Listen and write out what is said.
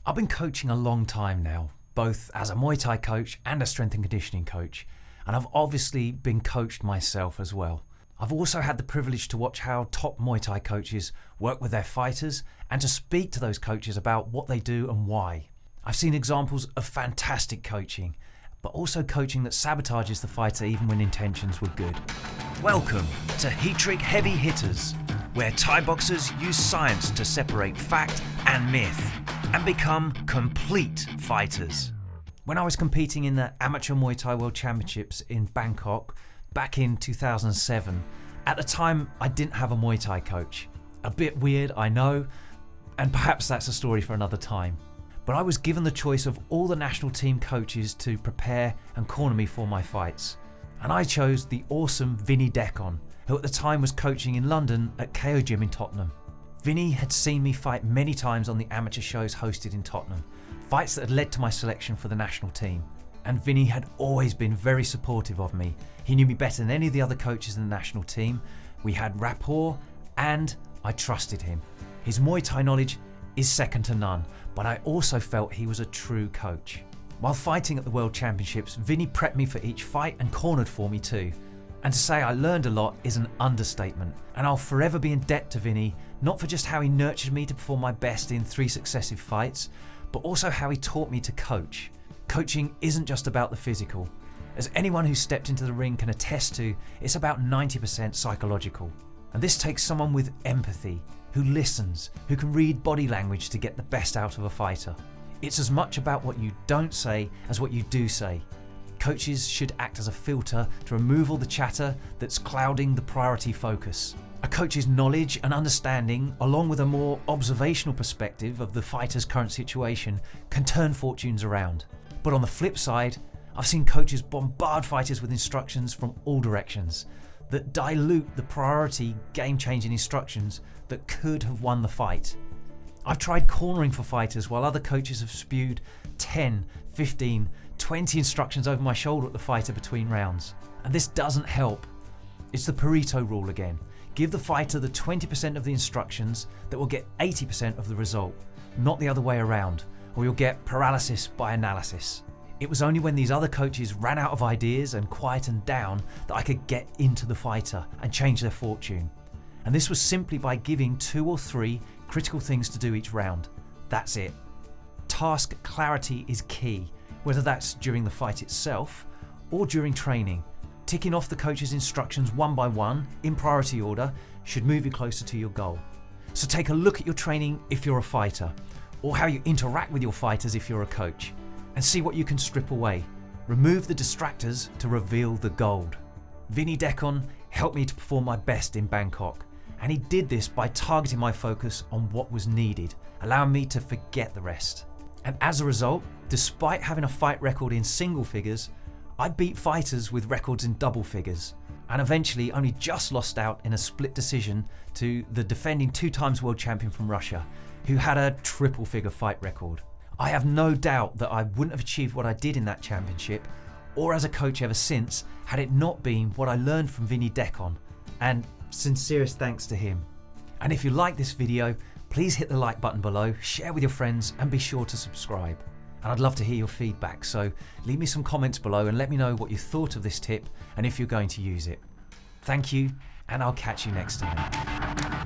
I've been coaching a long time now, both as a Muay Thai coach and a strength and conditioning coach, and I've obviously been coached myself as well. I've also had the privilege to watch how top Muay Thai coaches work with their fighters and to speak to those coaches about what they do and why. I've seen examples of fantastic coaching, but also coaching that sabotages the fighter even when intentions were good. Welcome to Heatrick Heavy Hitters, where Thai boxers use science to separate fact and myth and become complete fighters. When I was competing in the Amateur Muay Thai World Championships in Bangkok back in 2007, at the time I didn't have a Muay Thai coach. A bit weird, I know, and perhaps that's a story for another time. But I was given the choice of all the national team coaches to prepare and corner me for my fights. And I chose the awesome Vinny Decon, who at the time was coaching in London at KO Gym in Tottenham. Vinny had seen me fight many times on the amateur shows hosted in Tottenham, fights that had led to my selection for the national team. And Vinny had always been very supportive of me. He knew me better than any of the other coaches in the national team. We had rapport and I trusted him. His Muay Thai knowledge is second to none, but I also felt he was a true coach. While fighting at the World Championships, Vinny prepped me for each fight and cornered for me too. And to say I learned a lot is an understatement, and I'll forever be in debt to Vinny, not for just how he nurtured me to perform my best in 3 successive fights, but also how he taught me to coach. Coaching isn't just about the physical. As anyone who stepped into the ring can attest to, it's about 90% psychological. And this takes someone with empathy, who listens, who can read body language to get the best out of a fighter. It's as much about what you don't say as what you do say. Coaches should act as a filter to remove all the chatter that's clouding the priority focus. A coach's knowledge and understanding, along with a more observational perspective of the fighter's current situation, can turn fortunes around. But on the flip side, I've seen coaches bombard fighters with instructions from all directions that dilute the priority game-changing instructions that could have won the fight. I've tried cornering for fighters while other coaches have spewed 10, 15, 20 instructions over my shoulder at the fighter between rounds. And this doesn't help. It's the Pareto rule again. Give the fighter the 20% of the instructions that will get 80% of the result, not the other way around, or you'll get paralysis by analysis. It was only when these other coaches ran out of ideas and quietened down that I could get into the fighter and change their fortune. And this was simply by giving 2 or 3 critical things to do each round. That's it. Task clarity is key, whether that's during the fight itself or during training. Ticking off the coach's instructions one by one in priority order should move you closer to your goal. So take a look at your training if you're a fighter, or how you interact with your fighters if you're a coach, and see what you can strip away. Remove the distractors to reveal the gold. Vinny Decon helped me to perform my best in Bangkok, and he did this by targeting my focus on what was needed, allowing me to forget the rest. And as a result, despite having a fight record in single figures, I beat fighters with records in double figures, and eventually only just lost out in a split decision to the defending 2 times world champion from Russia, who had a triple figure fight record. I have no doubt that I wouldn't have achieved what I did in that championship, or as a coach ever since, had it not been what I learned from Vinny Decon, and sincerest thanks to him. And if you like this video, please hit the like button below, share with your friends, and be sure to subscribe. And I'd love to hear your feedback, so leave me some comments below and let me know what you thought of this tip and if you're going to use it. Thank you, and I'll catch you next time.